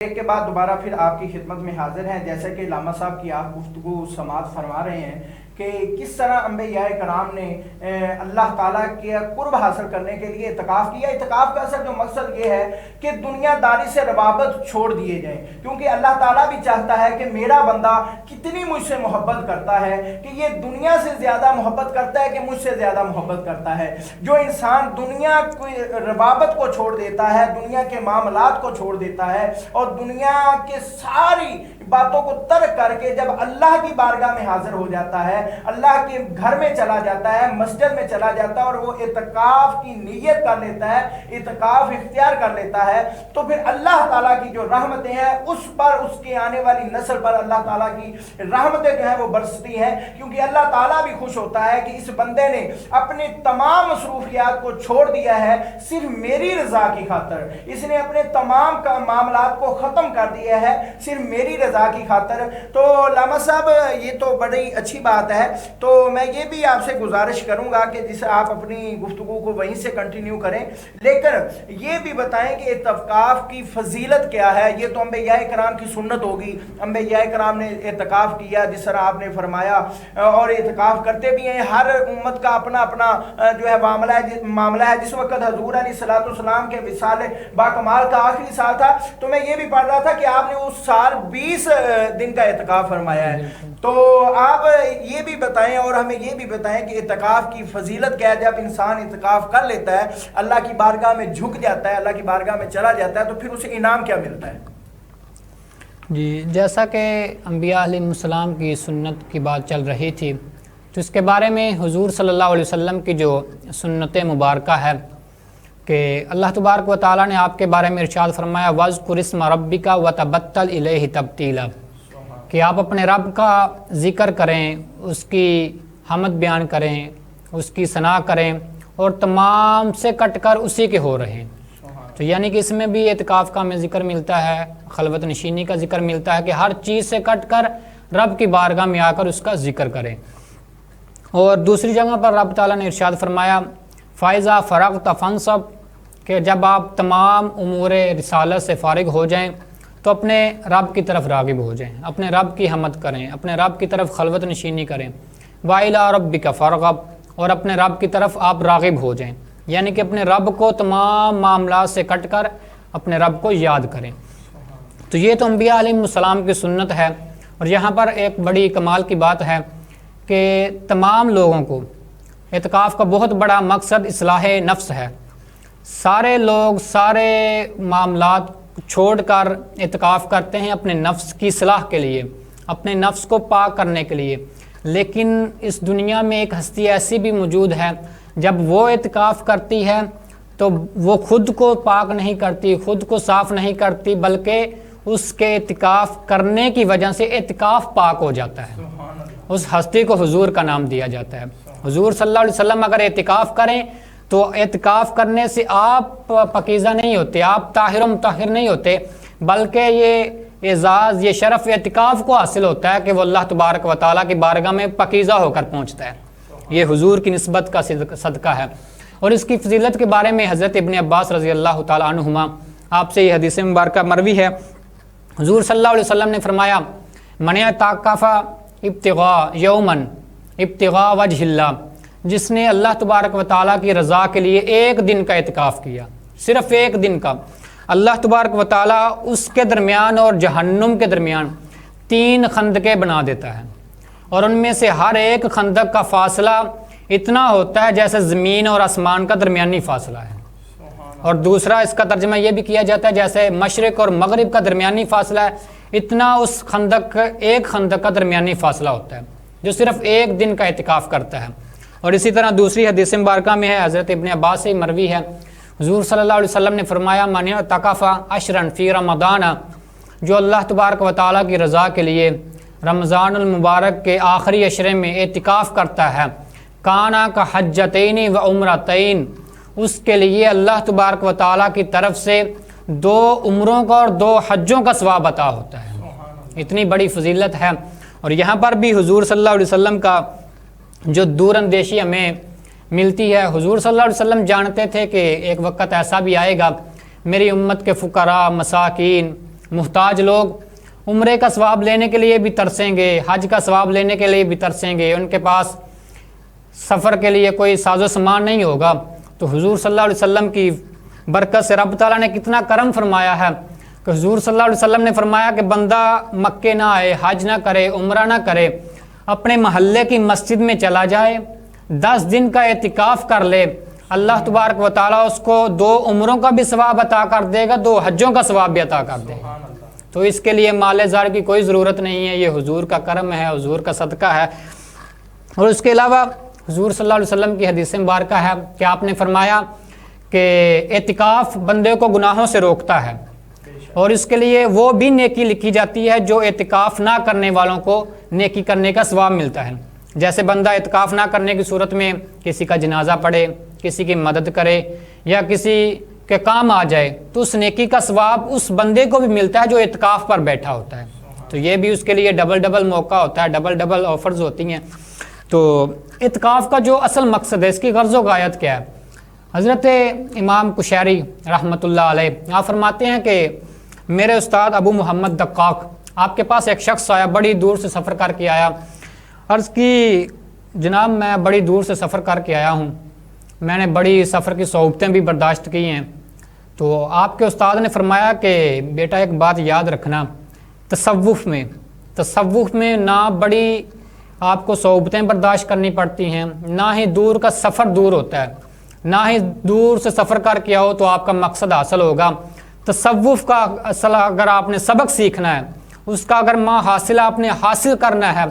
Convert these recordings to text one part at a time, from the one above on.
ایک کے بعد دوبارہ پھر آپ کی خدمت میں حاضر ہیں. جیسا کہ علامہ صاحب کی آپ گفتگو سماعت فرما رہے ہیں کہ کس طرح انبیاء کرام نے اللہ تعالیٰ کے قرب حاصل کرنے کے لیے اعتکاف کیا. اعتکاف کا اصل جو مقصد یہ ہے کہ دنیا داری سے روابط چھوڑ دیے جائیں، کیونکہ اللہ تعالیٰ بھی چاہتا ہے کہ میرا بندہ کتنی مجھ سے محبت کرتا ہے کہ یہ دنیا سے زیادہ محبت کرتا ہے کہ مجھ سے زیادہ محبت کرتا ہے. جو انسان دنیا کی روابط کو چھوڑ دیتا ہے، دنیا کے معاملات کو چھوڑ دیتا ہے اور دنیا کے ساری باتوں کو ترک کر کے جب اللہ کی بارگاہ میں حاضر ہو جاتا ہے، اللہ کے گھر میں چلا جاتا ہے، مسجد میں چلا جاتا ہے اور وہ اعتکاف کی نیت کر لیتا ہے، اعتکاف اختیار کر لیتا ہے، تو پھر اللہ تعالیٰ کی جو رحمتیں ہیں اس پر، اس کے آنے والی نسل پر اللہ تعالیٰ کی رحمتیں جو ہیں وہ برستی ہیں. کیونکہ اللہ تعالیٰ بھی خوش ہوتا ہے کہ اس بندے نے اپنے تمام مصروفیات کو چھوڑ دیا ہے صرف میری رضا کی خاطر. اس نے اپنے تمام معاملات کو ختم کر دیا ہے صرف میری رضا کی خاطر. تو علامہ صاحب یہ تو بڑی اچھی بات ہے. تو میں یہ بھی آپ سے گزارش کروں گا کہ جسے آپ اپنی گفتگو کو وہیں سے کنٹینیو کریں، لیکن یہ بھی بتائیں کہ اعتکاف کی فضیلت کیا ہے. یہ تو انبیاء کرام کی سنت ہوگی، انبیاء کرام نے اعتکاف کیا جس طرح آپ نے فرمایا، اور اعتکاف کرتے بھی ہیں. ہر امت کا اپنا اپنا جو ہے معاملہ ہے. جس وقت حضور علیہ الصلوۃ والسلام کے وصال باکمال کا آخری سال تھا تو میں یہ بھی پڑھ رہا تھا کہ آپ نے اس سال 20 دن کا اعتکاف فرمایا ہے. تو آپ یہ بھی بتائیں اور ہمیں یہ بھی بتائیں کہ اعتکاف کی فضیلت کیا ہے. جب انسان اعتکاف کر لیتا ہے، اللہ کی بارگاہ میں جھک جاتا ہے، اللہ کی بارگاہ میں چلا جاتا ہے، تو پھر اسے انعام کیا ملتا ہے؟ جی، جیسا کہ انبیاء علیہ السلام کی سنت کی بات چل رہی تھی تو اس کے بارے میں حضور صلی اللہ علیہ وسلم کی جو سنت مبارکہ ہے کہ اللہ تبارک و تعالیٰ نے آپ کے بارے میں ارشاد فرمایا وَاذْكُرِ اسْمَ رَبِّكَ وَتَبَتَّلْ إِلَيْهِ تَبْتِيلًا، کہ آپ اپنے رب کا ذکر کریں، اس کی حمد بیان کریں، اس کی ثنا کریں اور تمام سے کٹ کر اسی کے ہو رہے ہیں. تو یعنی کہ اس میں بھی اعتکاف کا ہمیں ذکر ملتا ہے، خلوت نشینی کا ذکر ملتا ہے کہ ہر چیز سے کٹ کر رب کی بارگاہ میں آ کر اس کا ذکر کریں. اور دوسری جگہ پر رب تعالیٰ نے ارشاد فرمایا فَإِذَا فَرَغْتَ فَانْصَبْ، کہ جب آپ تمام امور رسالت سے فارغ ہو جائیں تو اپنے رب کی طرف راغب ہو جائیں، اپنے رب کی حمد کریں، اپنے رب کی طرف خلوت نشینی کریں. وَإِلَىٰ رَبِّكَ فَارْغَب، اور اپنے رب کی طرف آپ راغب ہو جائیں، یعنی کہ اپنے رب کو تمام معاملات سے کٹ کر اپنے رب کو یاد کریں. تو یہ تو انبیاء علیہ السلام کی سنت ہے. اور یہاں پر ایک بڑی کمال کی بات ہے کہ تمام لوگوں کو اعتکاف کا بہت بڑا مقصد اصلاح نفس ہے. سارے لوگ سارے معاملات چھوڑ کر اعتکاف کرتے ہیں اپنے نفس کی اصلاح کے لیے، اپنے نفس کو پاک کرنے کے لیے. لیکن اس دنیا میں ایک ہستی ایسی بھی موجود ہے جب وہ اعتکاف کرتی ہے تو وہ خود کو پاک نہیں کرتی، خود کو صاف نہیں کرتی، بلکہ اس کے اعتکاف کرنے کی وجہ سے اعتکاف پاک ہو جاتا ہے. اس ہستی کو حضور کا نام دیا جاتا ہے. حضور صلی اللہ علیہ وسلم اگر اعتکاف کریں تو اعتکاف کرنے سے آپ پاکیزہ نہیں ہوتے، آپ طاہر و مطہر نہیں ہوتے، بلکہ یہ اعزاز، یہ شرف اعتکاف کو حاصل ہوتا ہے کہ وہ اللہ تبارک و تعالیٰ کی بارگاہ میں پاکیزہ ہو کر پہنچتا ہے. یہ حضور کی نسبت کا صدقہ ہے. اور اس کی فضیلت کے بارے میں حضرت ابن عباس رضی اللہ تعالیٰ عنہما آپ سے یہ حدیث مبارکہ مروی ہے. حضور صلی اللہ علیہ وسلم نے فرمایا من اعتکف ابتغاء یومن ابتغاء وجہ اللہ، جس نے اللہ تبارک و تعالیٰ کی رضا کے لیے ایک دن کا اعتکاف کیا، صرف ایک دن کا، اللہ تبارک و تعالیٰ اس کے درمیان اور جہنم کے درمیان 3 خندقیں بنا دیتا ہے، اور ان میں سے ہر ایک خندق کا فاصلہ اتنا ہوتا ہے جیسے زمین اور آسمان کا درمیانی فاصلہ ہے. اور دوسرا اس کا ترجمہ یہ بھی کیا جاتا ہے جیسے مشرق اور مغرب کا درمیانی فاصلہ ہے، اتنا اس ایک خندق کا درمیانی فاصلہ ہوتا ہے جو صرف ایک دن کا اعتکاف کرتا ہے. اور اسی طرح دوسری حدیث مبارکہ میں ہے، حضرت ابن عباس سے مروی ہے، حضور صلی اللہ علیہ وسلم نے فرمایا من اعتکف عشرا فی رمضان، جو اللہ تبارک و تعالیٰ کی رضا کے لیے رمضان المبارک کے آخری عشرے میں اعتکاف کرتا ہے، کانا کا حجتین و عمرتین، اس کے لیے اللہ تبارک و تعالیٰ کی طرف سے 2 عمروں کا اور 2 حجوں کا ثواب عطا ہوتا ہے. اتنی بڑی فضیلت ہے. اور یہاں پر بھی حضور صلی اللہ علیہ وسلم کا جو دور اندیشی ہمیں ملتی ہے. حضور صلی اللہ علیہ وسلم جانتے تھے کہ ایک وقت ایسا بھی آئے گا میری امت کے فقراء، مساکین محتاج لوگ عمرے کا ثواب لینے کے لیے بھی ترسیں گے، حج کا ثواب لینے کے لیے بھی ترسیں گے، ان کے پاس سفر کے لیے کوئی ساز و سامان نہیں ہوگا، تو حضور صلی اللہ علیہ وسلم کی برکت سے رب تعالیٰ نے کتنا کرم فرمایا ہے کہ حضور صلی اللہ علیہ وسلم نے فرمایا کہ بندہ مکے نہ آئے، حج نہ کرے، عمرہ نہ کرے، اپنے محلے کی مسجد میں چلا جائے، 10 دن کا اعتکاف کر لے، اللہ تبارک و تعالیٰ اس کو 2 عمروں کا بھی ثواب عطا کر دے گا، 2 حجوں کا ثواب بھی عطا کر دے گا۔ تو اس کے لیے مال زار کی کوئی ضرورت نہیں ہے، یہ حضور کا کرم ہے، حضور کا صدقہ ہے۔ اور اس کے علاوہ حضور صلی اللہ علیہ وسلم کی حدیث مبارکہ ہے کہ آپ نے فرمایا کہ اعتکاف بندے کو گناہوں سے روکتا ہے، اور اس کے لیے وہ بھی نیکی لکھی جاتی ہے جو اعتکاف نہ کرنے والوں کو نیکی کرنے کا ثواب ملتا ہے۔ جیسے بندہ اعتکاف نہ کرنے کی صورت میں کسی کا جنازہ پڑھے، کسی کی مدد کرے یا کسی کے کام آ جائے، تو اس نیکی کا ثواب اس بندے کو بھی ملتا ہے جو اعتکاف پر بیٹھا ہوتا ہے۔ تو یہ بھی اس کے لیے ڈبل موقع ہوتا ہے، ڈبل آفرز ہوتی ہیں۔ تو اعتکاف کا جو اصل مقصد ہے، اس کی غرض و غایت کیا ہے؟ حضرت امام کشیری رحمۃ اللہ علیہ آپ فرماتے ہیں کہ میرے استاد ابو محمد دقاق، آپ کے پاس ایک شخص آیا، بڑی دور سے سفر کر کے آیا، عرض کی جناب میں بڑی دور سے سفر کر کے آیا ہوں، میں نے بڑی سفر کی صعوبتیں بھی برداشت کی ہیں۔ تو آپ کے استاد نے فرمایا کہ بیٹا ایک بات یاد رکھنا، تصوف میں نہ بڑی آپ کو صعوبتیں برداشت کرنی پڑتی ہیں، نہ ہی دور کا سفر دور ہوتا ہے، نہ ہی دور سے سفر کر کے آؤ تو آپ کا مقصد حاصل ہوگا۔ تصوف کا اصل اگر آپ نے سبق سیکھنا ہے، اس کا اگر حاصل آپ نے حاصل کرنا ہے،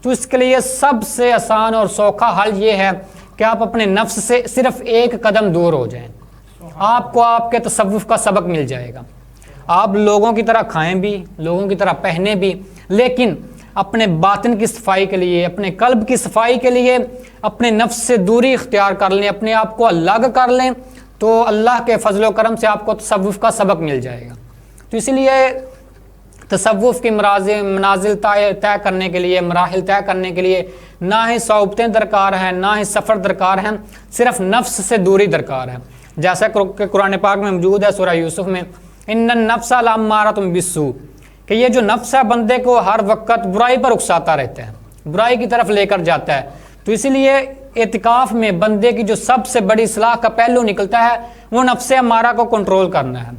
تو اس کے لیے سب سے آسان اور سوکھا حل یہ ہے کہ آپ اپنے نفس سے صرف 1 قدم دور ہو جائیں، آپ کو آپ کے تصوف کا سبق مل جائے گا۔ آپ لوگوں کی طرح کھائیں بھی، لوگوں کی طرح پہنیں بھی، لیکن اپنے باطن کی صفائی کے لیے، اپنے قلب کی صفائی کے لیے اپنے نفس سے دوری اختیار کر لیں، اپنے آپ کو الگ کر لیں، تو اللہ کے فضل و کرم سے آپ کو تصوف کا سبق مل جائے گا۔ تو اسی لیے تصوف کی منازل طے کرنے کے لیے، مراحل طے کرنے کے لیے نہ ہی صعوبتیں درکار ہیں، نہ ہی سفر درکار ہیں، صرف نفس سے دوری درکار ہے۔ جیسا کہ قرآن پاک میں موجود ہے سورہ یوسف میں، ان النفس لامارۃ بالسوء، کہ یہ جو نفس ہے بندے کو ہر وقت برائی پر اکساتا رہتا ہے، برائی کی طرف لے کر جاتا ہے۔ تو اسی لیے اعتکاف میں بندے کی جو سب سے بڑی اصلاح کا پہلو نکلتا ہے وہ نفس امارہ کو کنٹرول کرنا ہے۔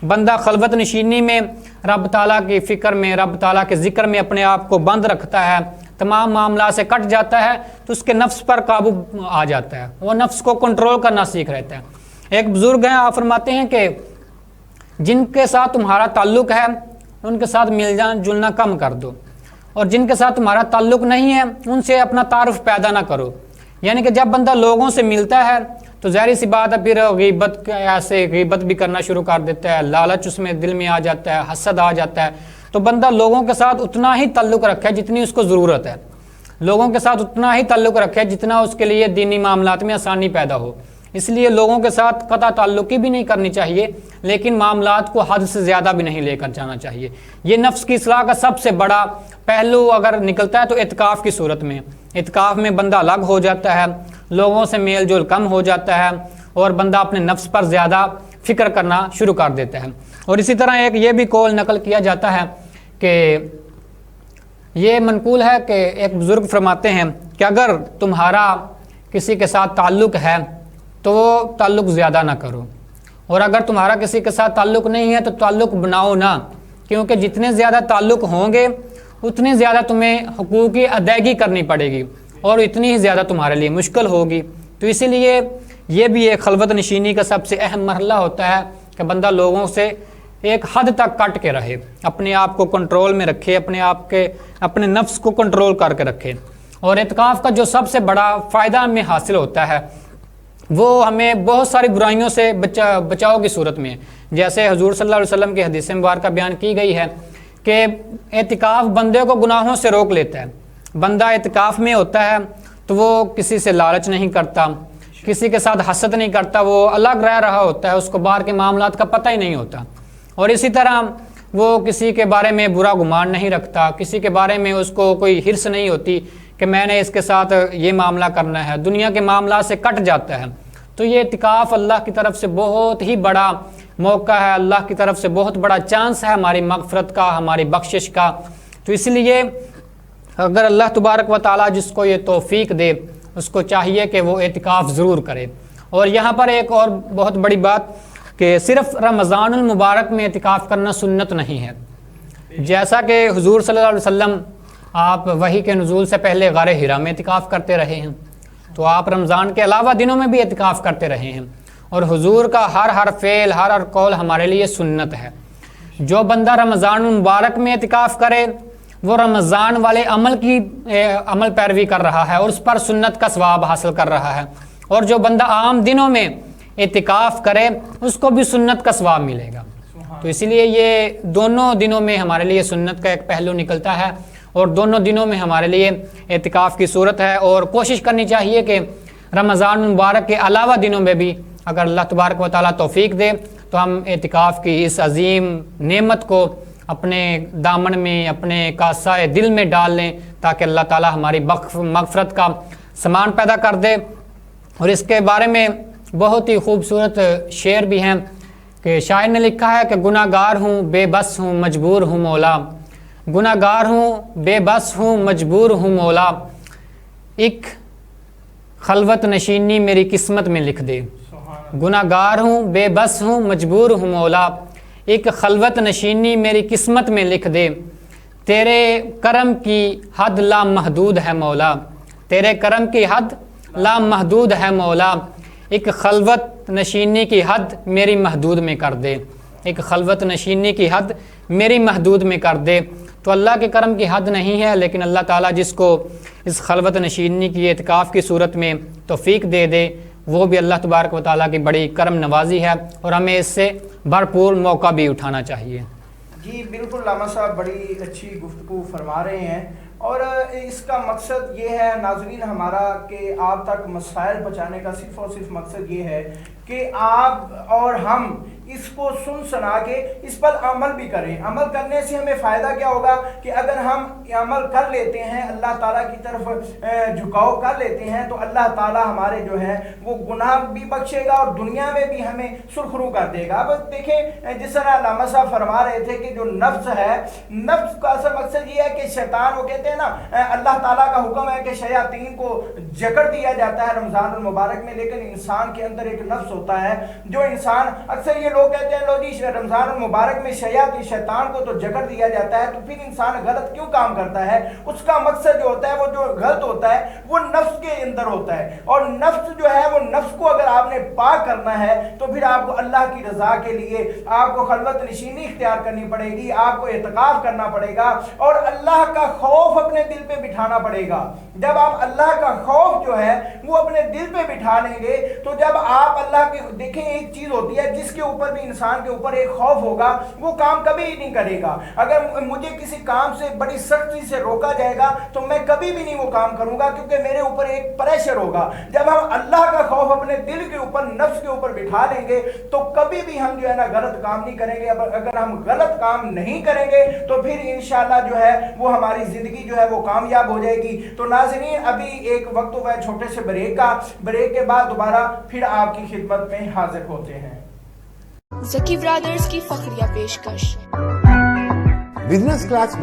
بندہ خلوت نشینی میں رب تعالیٰ کی فکر میں، رب تعالیٰ کے ذکر میں اپنے آپ کو بند رکھتا ہے، تمام معاملات سے کٹ جاتا ہے، تو اس کے نفس پر قابو آ جاتا ہے، وہ نفس کو کنٹرول کرنا سیکھ رہتا ہے۔ ایک بزرگ ہیں، آپ فرماتے ہیں کہ جن کے ساتھ تمہارا تعلق ہے ان کے ساتھ ملنا جلنا کم کر دو، اور جن کے ساتھ تمہارا تعلق نہیں ہے ان سے اپنا تعارف پیدا نہ کرو۔ یعنی کہ جب بندہ لوگوں سے ملتا ہے تو ظاہری سی بات ہے پھر غیبت بھی کرنا شروع کر دیتا ہے، لالچ اس میں دل میں آ جاتا ہے، حسد آ جاتا ہے۔ تو بندہ لوگوں کے ساتھ اتنا ہی تعلق رکھے جتنی اس کو ضرورت ہے، لوگوں کے ساتھ اتنا ہی تعلق رکھے جتنا اس کے لیے دینی معاملات میں آسانی پیدا ہو۔ اس لیے لوگوں کے ساتھ قطع تعلقی بھی نہیں کرنی چاہیے، لیکن معاملات کو حد سے زیادہ بھی نہیں لے کر جانا چاہیے۔ یہ نفس کی اصلاح کا سب سے بڑا پہلو اگر نکلتا ہے تو اعتکاف کی صورت میں، اعتکاف میں بندہ الگ ہو جاتا ہے، لوگوں سے میل جول کم ہو جاتا ہے، اور بندہ اپنے نفس پر زیادہ فکر کرنا شروع کر دیتا ہے۔ اور اسی طرح ایک یہ بھی قول نقل کیا جاتا ہے کہ یہ منقول ہے کہ ایک بزرگ فرماتے ہیں کہ اگر تمہارا کسی کے ساتھ تعلق ہے تو وہ تعلق زیادہ نہ کرو، اور اگر تمہارا کسی کے ساتھ تعلق نہیں ہے تو تعلق بناؤ نہ، کیونکہ جتنے زیادہ تعلق ہوں گے اتنی زیادہ تمہیں حقوق کی ادائیگی کرنی پڑے گی، اور اتنی ہی زیادہ تمہارے لیے مشکل ہوگی۔ تو اسی لیے یہ بھی ایک خلوت نشینی کا سب سے اہم مرحلہ ہوتا ہے کہ بندہ لوگوں سے ایک حد تک کٹ کے رہے، اپنے آپ کو کنٹرول میں رکھے، اپنے نفس کو کنٹرول کر کے رکھے۔ اور اعتکاف کا جو سب سے بڑا فائدہ ہمیں حاصل ہوتا ہے وہ ہمیں بہت ساری برائیوں سے بچاؤ کی صورت میں، جیسے حضور صلی اللہ علیہ وسلم کی حدیث مبارکہ بیان کی گئی ہے کہ اعتکاف بندے کو گناہوں سے روک لیتا ہے۔ بندہ اعتکاف میں ہوتا ہے تو وہ کسی سے لالچ نہیں کرتا، کسی کے ساتھ حسد نہیں کرتا، وہ الگ رہ رہا ہوتا ہے، اس کو باہر کے معاملات کا پتہ ہی نہیں ہوتا، اور اسی طرح وہ کسی کے بارے میں برا گمان نہیں رکھتا، کسی کے بارے میں اس کو کوئی ہرس نہیں ہوتی کہ میں نے اس کے ساتھ یہ معاملہ کرنا ہے، دنیا کے معاملات سے کٹ جاتا ہے۔ تو یہ اعتکاف اللہ کی طرف سے بہت ہی بڑا موقع ہے, اللہ کی طرف سے بہت بڑا چانس ہے ہماری مغفرت کا, ہماری بخشش کا. تو اس لیے اگر اللہ تبارک و تعالیٰ جس کو یہ توفیق دے اس کو چاہیے کہ وہ اعتکاف ضرور کرے. اور یہاں پر ایک اور بہت بڑی بات کہ صرف رمضان المبارک میں اعتکاف کرنا سنت نہیں ہے. جیسا کہ حضور صلی اللہ علیہ وسلم آپ وحی کے نزول سے پہلے غار حرا میں اعتکاف کرتے رہے ہیں, تو آپ رمضان کے علاوہ دنوں میں بھی اعتکاف کرتے رہے ہیں. اور حضور کا ہر فعل ہر قول ہمارے لیے سنت ہے. جو بندہ رمضان المبارک میں اعتکاف کرے وہ رمضان والے عمل پیروی کر رہا ہے اور اس پر سنت کا ثواب حاصل کر رہا ہے. اور جو بندہ عام دنوں میں اعتکاف کرے اس کو بھی سنت کا ثواب ملے گا. تو اسی لیے یہ دونوں دنوں میں ہمارے لیے سنت کا ایک پہلو نکلتا ہے اور دونوں دنوں میں ہمارے لیے اعتکاف کی صورت ہے. اور کوشش کرنی چاہیے کہ رمضان مبارک کے علاوہ دنوں میں بھی اگر اللہ تبارک و تعالیٰ توفیق دے تو ہم اعتکاف کی اس عظیم نعمت کو اپنے دامن میں, اپنے کاسہ دل میں ڈال لیں تاکہ اللہ تعالیٰ ہماری مغفرت کا سامان پیدا کر دے. اور اس کے بارے میں بہت ہی خوبصورت شعر بھی ہیں کہ شاعر نے لکھا ہے کہ گناہ گار ہوں, بے بس ہوں, مجبور ہوں مولا. گناہ گار ہوں, بے بس ہوں, مجبور ہوں مولا. ایک خلوت نشینی میری قسمت میں لکھ دے. گناہ گار ہوں, بے بس ہوں, مجبور ہوں مولا. ایک خلوت نشینی میری قسمت میں لکھ دے. تیرے کرم کی حد لامحدود ہے مولا. تیرے کرم کی حد لامحدود ہے مولا. ایک خلوت نشینی کی حد میری محدود میں کر دے. ایک خلوت نشینی کی حد میری محدود میں کر دے. تو اللہ کے کرم کی حد نہیں ہے, لیکن اللہ تعالیٰ جس کو اس خلوت نشینی کی اعتکاف کی صورت میں توفیق دے دے وہ بھی اللہ تبارک و تعالیٰ کی بڑی کرم نوازی ہے اور ہمیں اس سے بھرپور موقع بھی اٹھانا چاہیے. جی بالکل علامہ صاحب بڑی اچھی گفتگو فرما رہے ہیں اور اس کا مقصد یہ ہے ناظرین ہمارا کہ آپ تک مسائل پہنچانے کا صرف اور صرف مقصد یہ ہے کہ آپ اور ہم اس کو سنا کے اس پر عمل بھی کریں. عمل کرنے سے ہمیں فائدہ کیا ہوگا کہ اگر ہم عمل کر لیتے ہیں, اللہ تعالیٰ کی طرف جھکاؤ کر لیتے ہیں تو اللہ تعالیٰ ہمارے جو ہے وہ گناہ بھی بخشے گا اور دنیا میں بھی ہمیں سرخرو کر دے گا. اب دیکھیں جس طرح علامہ صاحب فرما رہے تھے کہ جو نفس ہے, نفس کا اصل مقصد یہ ہے کہ شیطان, وہ کہتے ہیں نا اللہ تعالیٰ کا حکم ہے کہ شیاطین کو جکڑ دیا جاتا ہے رمضان المبارک میں, لیکن انسان کے اندر ایک نفس ہوتا ہے جو انسان اکثر یہ لوگ کہتے ہیں لو جی رمضان المبارک میں شیطان کو تو جکڑ دیا جاتا ہے تو پھر انسان غلط کیوں کام کرتا ہے. اس کا مقصد جو ہوتا ہے وہ جو غلط ہوتا ہے وہ نفس کے اندر ہوتا ہے, اور نفس جو ہے وہ نفس کو اگر آپ نے پاک کرنا ہے تو پھر آپ کو اللہ کی رضا کے لیے آپ کو خلوت نشینی اختیار کرنی پڑے گی, آپ کو اعتکاف کرنا پڑے گا اور اللہ کا خوف اپنے دل پہ بٹھانا پڑے گا. جب آپ اللہ کا خوف جو ہے وہ اپنے دل پہ بٹھا لیں گے تو جب آپ اللہ کے, دیکھیں ایک چیز ہوتی ہے جس کے اوپر بھی انسان کے اوپر ایک خوف ہوگا وہ کام کبھی نہیں کرے گا. اگر مجھے کسی کام سے بڑی سختی سے روکا جائے گا تو میں کبھی بھی نہیں وہ کام کروں گا کیونکہ میرے اوپر ایک پریشر ہوگا. جب ہم اللہ کا خوف اپنے دل کے اوپر, نفس کے اوپر بٹھا لیں گے تو کبھی بھی ہم جو ہے نا غلط کام نہیں کریں گے. اگر ہم غلط کام نہیں کریں گے تو پھر انشاءاللہ جو ہے وہ ہماری زندگی جو ہے وہ کامیاب ہو جائے گی. تو ناظرین ابھی ایک وقت ہوا ہے چھوٹے سے بریک کا, بریک کے بعد دوبارہ پھر آپ کی خدمت میں حاضر ہوتے ہیں. زکی برادرز کی فخریہ پیشکش بزنس کلاس